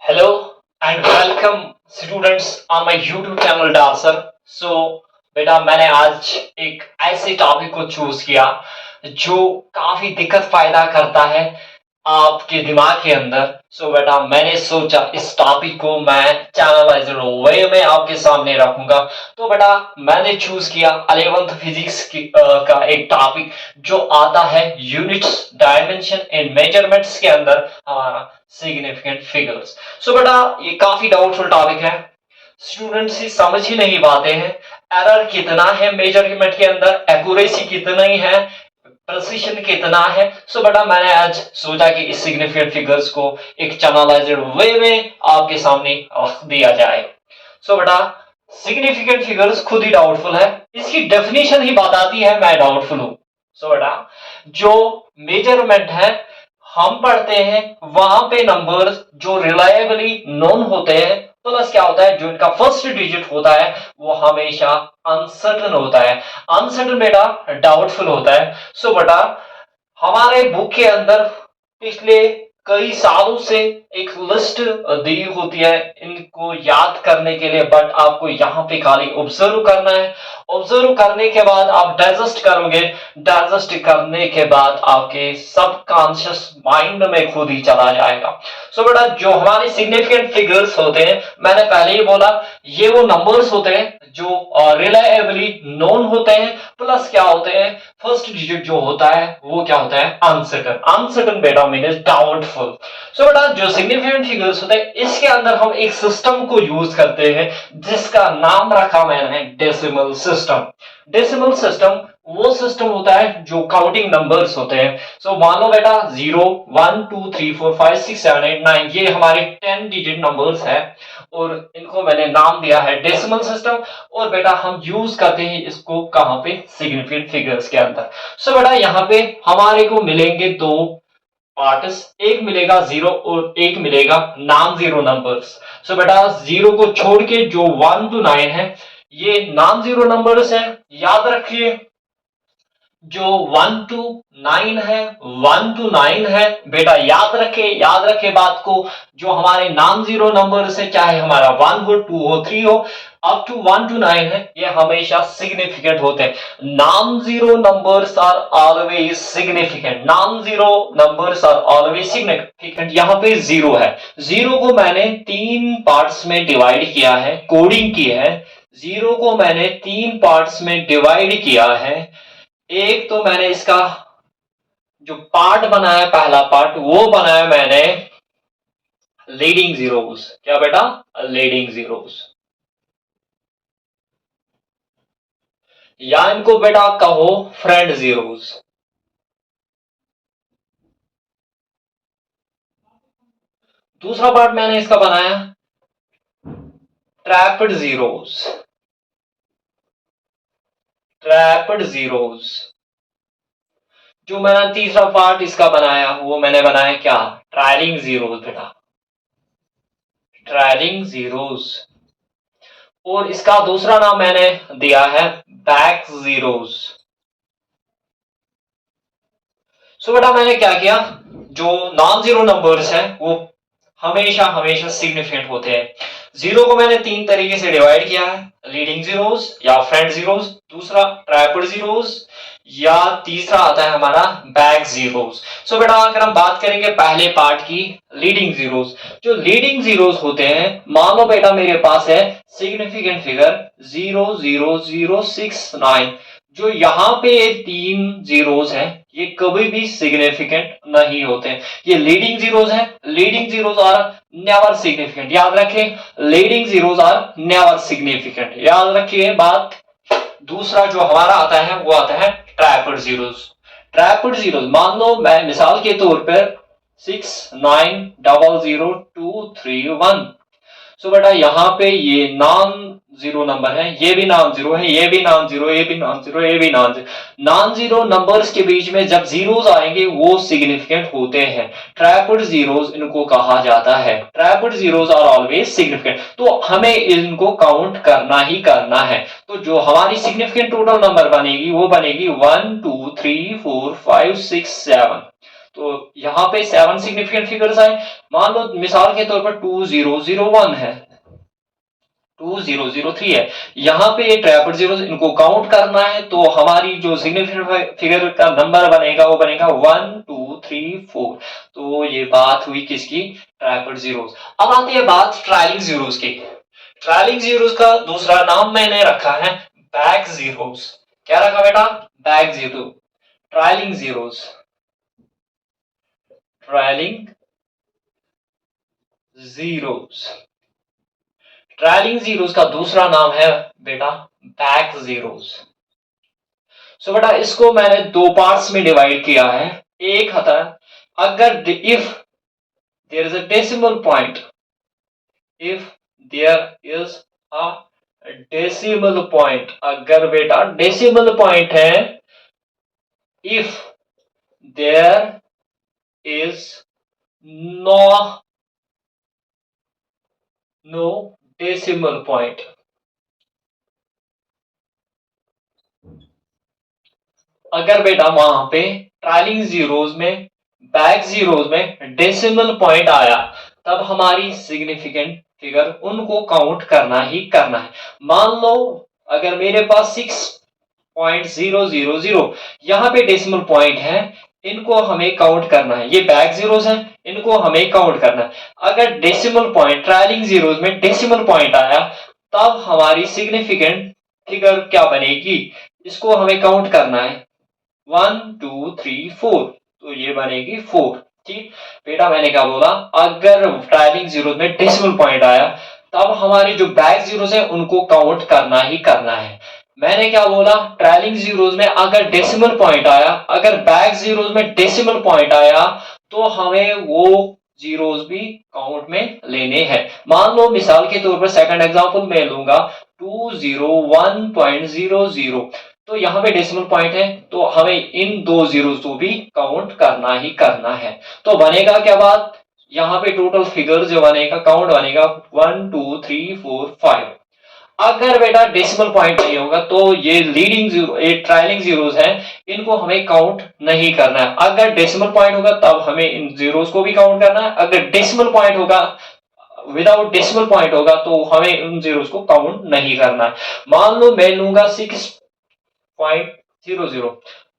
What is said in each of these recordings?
Hello and welcome students on my YouTube channel Dancer. बेटा मैंने आज एक ऐसे टॉपिक को चूज किया जो काफी दिक्कत पैदा करता है आपके दिमाग के अंदर। बेटा मैंने सोचा इस टॉपिक को मैं चैनलाइज्ड वे में आपके सामने रखूंगा। तो बेटा मैंने चूज किया 11th फिजिक्स का एक टॉपिक जो आता है यूनिट्स डायमेंशन एंड मेजरमेंट्स के अंदर हमारा सिग्निफिकेंट फिगर्स। बेटा ये काफी डाउटफुल टॉपिक है, स्टूडेंट्स ही समझ ही नहीं पाते हैं एरर कितना है मेजरमेंट के अंदर, एक्यूरेसी कितनी है, प्रिसिशन कितना है। बेटा मैंने आज सोचा कि इस सिग्निफिकेंट फिगर्स को एक चैनलाइज्ड वे में आपके सामने रख दिया जाए। बेटा सिग्निफिकेंट फिगर्स खुद ही डाउटफुल है, इसकी डेफिनेशन ही बताती है मैं डाउटफुल हूं। बेटा जो मेजरमेंट है हम पढ़ते हैं वहां पे नंबर्स जो रिलायबली नोन होते हैं, प्लस क्या होता है जो इनका फर्स्ट डिजिट होता है वो हमेशा अनसर्टन होता है। अनसर्टन बेटा डाउटफुल होता है। बेटा हमारे बुक के अंदर पिछले कई सालों से एक लिस्ट दी होती है इनको याद करने के लिए, बट आपको यहाँ पे खाली ऑब्जर्व करना है। ऑब्जर्व करने के बाद आप डाइजेस्ट करोगे, डाइजेस्ट करने के बाद आपके सबकॉन्शियस माइंड में खुद ही चला जाएगा। बेटा जो हमारे सिग्निफिकेंट फिगर्स होते हैं, मैंने पहले ही बोला ये वो नंबर्स होते हैं जो रिलायबली नोन होते हैं, प्लस क्या होते हैं फर्स्ट डिजिट जो होता है वो क्या होता है अनसर्टन। अनसर्टन बेटा मीन्स डाउटफुल। बेटा जो सिग्निफिकेंट फिगर्स होते हैं इसके अंदर हम एक सिस्टम को यूज करते हैं जिसका नाम रखा मैंने डेसिमल सिस्टम। डेसिमल सिस्टम वो सिस्टम होता है जो काउंटिंग नंबर्स होते हैं। मान लो बेटा 0 1 2 3 4 5 6 7 8 9 ये हमारे 10 डिजिट नंबर्स है और इनको मैंने नाम दिया है डेसिमल सिस्टम। और बेटा हम यूज करते हैं इसको कहां पे सिग्निफिकेंट फिगर्स के अंदर। बेटा यहाँ पे हमारे को मिलेंगे दो पार्ट्स, एक मिलेगा 0 और एक मिलेगा नॉन जीरो नंबर्स। बेटा 0 को छोड़ के जो 1 to 9 है ये नॉन जीरो नंबर्स है। याद रखिए जो 1 to 9 है 1 to 9 है बेटा, याद रखे बात को। जो हमारे नॉन जीरो नंबर्स है चाहे हमारा 1 हो 2 हो 3 हो अप टू 1 to 9 है ये हमेशा सिग्निफिकेंट होते हैं। Non zero numbers are always significant, non zero numbers are always significant. यहाँ पे 0 है, 0 को मैंने 3 पार्ट्स में डिवाइड किया है, कोडिंग की है। 0 को मैंने 3 पार्ट्स में डिवाइड किया है। एक तो मैंने इसका जो पार्ट बनाया पहला पार्ट वो बनाया मैंने लीडिंग जीरोस। क्या बेटा लीडिंग जीरोस, या इनको बेटा कहो फ्रेंड जीरोस। दूसरा पार्ट मैंने इसका बनाया ट्रैप्ड जीरोस। Trapped zeros. जो मैंने तीसरा पार्ट इसका बनाया वो मैंने बनाया क्या ट्रायलिंग जीरोस बेटा, ट्रायलिंग जीरोस। और इसका दूसरा नाम मैंने दिया है बैक जीरोस। बेटा मैंने क्या किया जो नॉन जीरो नंबर्स है वो हमेशा हमेशा सिग्निफिकेंट होते हैं। 0 को मैंने 3 तरीके से डिवाइड किया है, लीडिंग जीरोस या फ्रेंड जीरोस, दूसरा ट्रैप्ड जीरोस, या तीसरा आता है हमारा बैक जीरोस। बेटा अगर हम बात करेंगे पहले पार्ट की लीडिंग जीरोस, जो लीडिंग जीरोस होते हैं मान लो बेटा मेरे पास है सिग्निफिकेंट फिगर 0 0 0 6 9। जो यहाँ पे 3 जीरोस है ये कभी भी सिग्निफिकेंट नहीं होते, ये लीडिंग जीरोस है। Leading zeros are never significant, याद रखें leading zeros are never significant, याद रखिए बात। दूसरा जो हमारा आता है वो आता है ट्रैप्ड जीरोस। ट्रैप्ड जीरोस मान लो मैं मिसाल के तौर पर 6 9 0 0 2 3 1। बेटा यहाँ पे ये नॉन जीरो नंबर है, ये भी नॉन जीरो है, ये भी नॉन जीरो, ये भी नॉन जीरो, ये भी non zero. Non zero numbers के बीच में जब जीरोस आएंगे वो सिग्निफिकेंट होते हैं, ट्रैप्ड जीरोस इनको कहा जाता है। Trapped zeros are always significant, तो हमें इनको काउंट करना ही करना है। तो जो हमारी सिग्निफिकेंट टोटल नंबर बनेगी वो बनेगी 1 2 3 4 5 6 7। तो यहाँ पे 7 सिग्निफिकेंट फिगर्स आए। मान लो मिसाल के तौर पर 2001 है, 2003 है, यहाँ पे ये ट्रिपल जीरो, इनको काउंट करना है तो हमारी जो सिग्निफिकेंट फिगर का नंबर बनेगा वो बनेगा 1 2 3 4। तो ये बात हुई किसकी? Triple zeros. अब आती है बात ट्रायलिंग जीरोस की। ट्रायलिंग जीरोस का दूसरा नाम मैंने रखा है बैक जीरोस। क्या रखा बेटा? Back zero, trailing zeros, trailing zeros. Trailing zeros का दूसरा नाम है बेटा बैक जीरोस। सो बेटा इसको मैंने दो पार्ट्स में डिवाइड किया है। एक होता है अगर if there is a decimal point, if there is a decimal point, अगर बेटा डेसिमल पॉइंट है, if there is no decimal point, अगर बेटा वहां पे ट्रायलिंग जीरोस में, बैक जीरोस में डेसिमल पॉइंट आया, तब हमारी सिग्निफिकेंट फिगर उनको काउंट करना ही करना है। मान लो अगर मेरे पास 6.000 यहाँ पे डेसिमल पॉइंट है, इनको हमें काउंट करना है। ये बैक जीरोस हैं, इनको हमें काउंट करना है। अगर डेसिमल पॉइंट ट्रायलिंग जीरोस में डेसिमल पॉइंट आया, तब हमारी सिग्निफिकेंट फिगर क्या बनेगी, इसको हमें काउंट करना है। 1 2 3 4, तो ये बनेगी 4। ठीक बेटा, मैंने क्या बोला? अगर ट्रायलिंग जीरो में डेसिमल पॉइंट आया, तब हमारी जो बैक जीरोस है उनको काउंट करना ही करना है। मैंने क्या बोला? ट्रायलिंग जीरोस में अगर डेसिमल पॉइंट आया, अगर बैक जीरोस में डेसिमल पॉइंट आया, तो हमें वो जीरोस भी काउंट में लेने हैं। मान लो मिसाल के तौर पर सेकंड एग्जांपल मैं लूंगा 201.00, तो यहाँ पे डेसिमल पॉइंट है, तो हमें इन दो जीरोस को भी काउंट करना ही करना है। तो बनेगा क्या बात? यहाँ पे टोटल फिगर जो बनेगा, काउंट बनेगा 1 2 3 4 5। अगर बेटा डेसिमल पॉइंट नहीं होगा तो ये लीडिंग जीरो, ये ट्रायलिंग जीरोस हैं, इनको हमें काउंट नहीं करना है। अगर डेसिमल पॉइंट होगा तब हमें इन जीरोस को भी काउंट करना है। अगर डेसिमल पॉइंट होगा, विदाउट डेसिमल पॉइंट होगा, तो हमें उन जीरोस को काउंट नहीं करना है। मान लो मैं लूंगा 6.00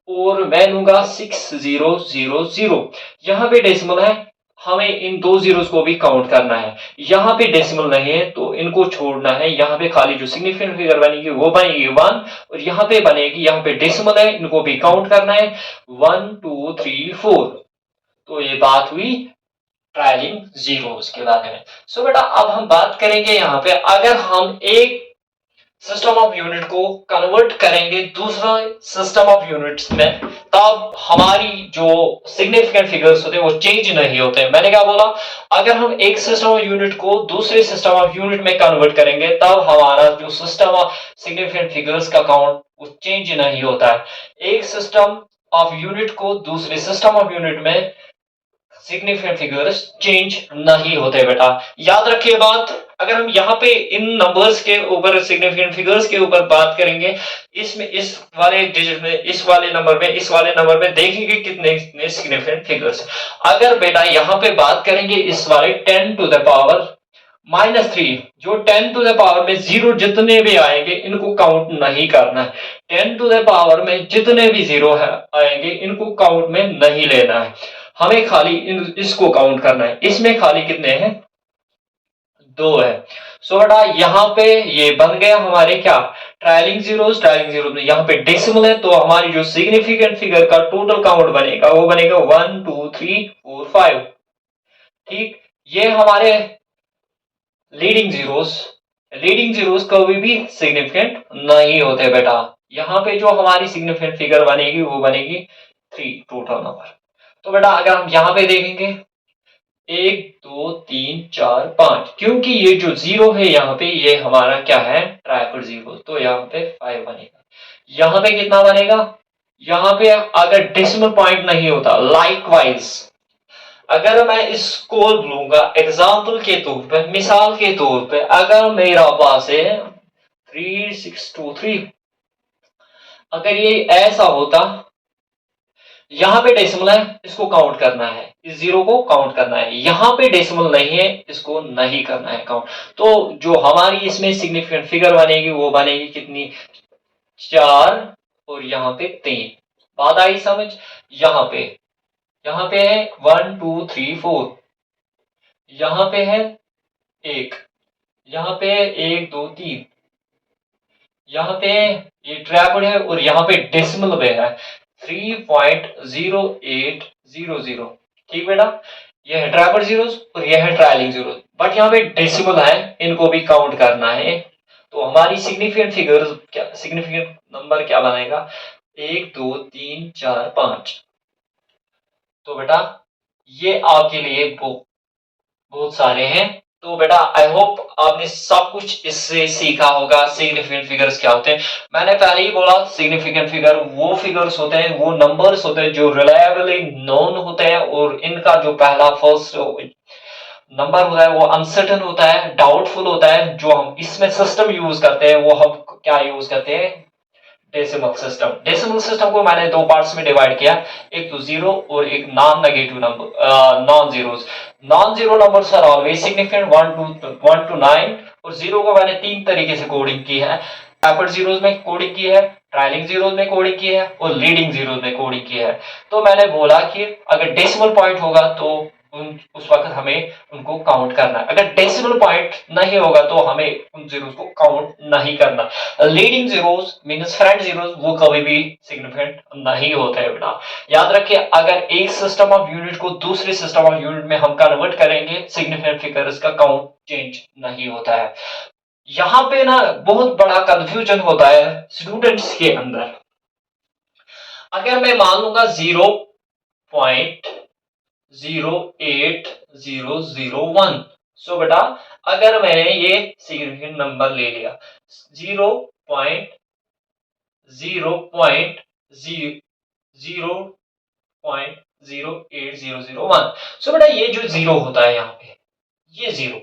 और मैं लूंगा 6000, यहाँ पे डेसिमल है, हमें इन दो जीरोस को भी काउंट करना है। यहाँ पे डेसिमल नहीं है तो इनको छोड़ना है। यहाँ पे खाली जो सिग्निफिकेंट फिगर बनेगी वो बनेगी 1, और यहाँ पे बनेगी, यहाँ पे डेसिमल है, इनको भी काउंट करना है 1 2 3 4। तो ये बात हुई ट्रायलिंग जीरोस के बारे में। सो बेटा अब हम बात करेंगे यहाँ पे, अगर हम एक सिस्टम ऑफ यूनिट को कन्वर्ट करेंगे दूसरा सिस्टम ऑफ यूनिट्स में, तब हमारी जो सिग्निफिकेंट फिगर्स होते हैं वो चेंज नहीं होते। मैंने क्या बोला? अगर हम एक सिस्टम ऑफ यूनिट को दूसरे सिस्टम ऑफ यूनिट में कन्वर्ट करेंगे, तब हमारा जो सिस्टम ऑफ सिग्निफिकेंट फिगर्स का काउंट वो चेंज नहीं होता है। एक सिस्टम ऑफ यूनिट को दूसरे सिस्टम ऑफ यूनिट में सिग्निफिकेंट फिगर्स चेंज नहीं होते बेटा, याद रखिए बात। अगर हम यहाँ पे इन नंबर्स के ऊपर, सिग्निफिकेंट फिगर्स के ऊपर बात करेंगे, इसमें इस वाले डिजिट में, इस वाले नंबर में, इस वाले नंबर में देखेंगे कितने सिग्निफिकेंट फिगर्स। अगर बेटा यहाँ पे बात करेंगे इस वाले 10 टू द पावर -3, जो 10 टू द पावर में जीरो जितने भी आएंगे इनको काउंट नहीं करना है। 10 टू द पावर में जितने भी जीरो है आएंगे इनको काउंट में नहीं लेना है, हमें खाली इसको काउंट करना है। इसमें खाली कितने हैं? 2 है। सो बेटा यहाँ पे ये बन गया हमारे क्या? ट्रायलिंग जीरोस। ट्रायलिंग जीरो में यहाँ पे डेसिमल है, तो हमारी जो सिग्निफिकेंट फिगर का टोटल काउंट बनेगा वो बनेगा 1 2 3 4 5। ठीक, ये हमारे लीडिंग जीरोस। लीडिंग जीरोस कभी भी सिग्निफिकेंट नहीं होते बेटा। यहाँ पे जो हमारी सिग्निफिकेंट फिगर बनेगी वो बनेगी 3 टोटल नंबर। तो बेटा अगर हम यहाँ पे देखेंगे 1 2 3 4 5, क्योंकि ये जो जीरो है यहाँ पे ये हमारा क्या है? ट्राइपल जीरो, तो यहाँ पे 5 बनेगा। यहाँ पे कितना बनेगा? यहाँ पे अगर डेसिमल पॉइंट नहीं होता, लाइकवाइज अगर मैं इसको लूंगा एग्जाम्पल के तौर पे, मिसाल के तौर पे, अगर मेरा पास है 3623, अगर ये ऐसा होता यहाँ पे डेसिमल है, इसको काउंट करना है, इस जीरो को काउंट करना है। यहाँ पे डेसिमल नहीं है, इसको नहीं करना है काउंट। तो जो हमारी इसमें सिग्निफिकेंट फिगर बनेगी वो बनेगी कितनी, 4 और यहाँ पे 3। बात आई समझ। यहाँ पे है 1 2 3 4, यहाँ पे है 1, यहाँ पे है 1 2 3, यहाँ पे ये ट्राइपॉड है और यहाँ पे डेसिमल में है 3.0800। ठीक बेटा, ये है ट्राइपॉड जीरोस और ये है ट्रायलिंग जीरोस, बट यहाँ पे डेसिमल है, इनको भी काउंट करना है। तो हमारी सिग्निफिकेंट फिगर क्या, सिग्निफिकेंट नंबर क्या बनेगा, 1 2 3 4 5। तो बेटा ये आपके लिए बहुत सारे हैं। तो बेटा आई होप आपने सब कुछ इससे सीखा होगा सिग्निफिकेंट फिगर्स क्या होते हैं। मैंने पहले ही बोला सिग्निफिकेंट फिगर वो फिगर्स होते हैं, वो नंबर्स होते हैं जो रिलायबली नोन होते हैं और इनका जो पहला फर्स्ट नंबर होता है वो अनसर्टन होता है, डाउटफुल होता है। जो हम इसमें सिस्टम यूज करते हैं वो हम क्या यूज करते हैं, डेसिमल सिस्टम। डेसिमल सिस्टम को मैंने दो पार्ट्स में डिवाइड किया, एक तो जीरो और एक non negative number, non zeros. Non zero numbers are always significant 1 to 9, और जीरो को मैंने तीन तरीके से कोडिंग की है। टैपर्ड जीरोस में कोडिंग की है, ट्रायलिंग जीरोस में कोडिंग की है और लीडिंग जीरोस में कोडिंग की है। तो मैंने बोला कि अगर डेसिमल पॉइंट होगा तो उस वक्त हमें उनको काउंट करना है, अगर डेसिमल पॉइंट नहीं होगा तो हमें उन जीरोस को काउंट नहीं करना। Leading zeros means friend zeros वो कभी भी सिग्निफिकेंट नहीं होते हैं बेटा। याद रखिए, अगर एक सिस्टम ऑफ यूनिट को दूसरे सिस्टम ऑफ यूनिट में हम कन्वर्ट करेंगे, सिग्निफिकेंट फिगर्स का काउंट चेंज नहीं होता है। यहाँ पे ना बहुत बड़ा कंफ्यूजन होता है स्टूडेंट्स के अंदर। अगर मैं मान लूंगा 0.08001, सो बेटा अगर मैंने ये सिग्निफिकेंट नंबर ले लिया 0.08001, सो बेटा ये जो जीरो होता है यहाँ पे, ये जीरो,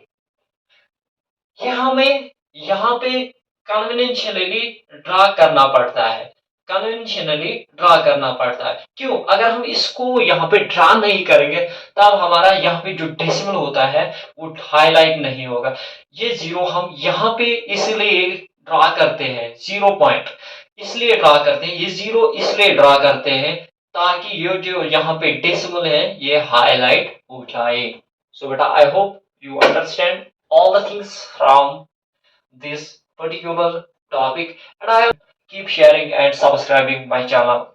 ये हमें यहाँ पे कन्वेंशनली ड्रा करना पड़ता है, कन्वेंशनली ड्रा करना पड़ता है। क्यों, अगर हम इसको यहाँ पे ड्रा नहीं करेंगे तब हमारा यहाँ पे जो डेसिमल होता है वो हाईलाइट नहीं होगा। ये जीरो हम यहाँ पे इसलिए ड्रा करते हैं, 0 पॉइंट इसलिए ड्रा करते हैं, ये जीरो इसलिए ड्रा करते हैं ताकि ये जो यहाँ पे डेसिमल है ये हाईलाइट हो जाए। सो बेटा I hope you understand all the things from this particular topic, and I keep sharing and subscribing my channel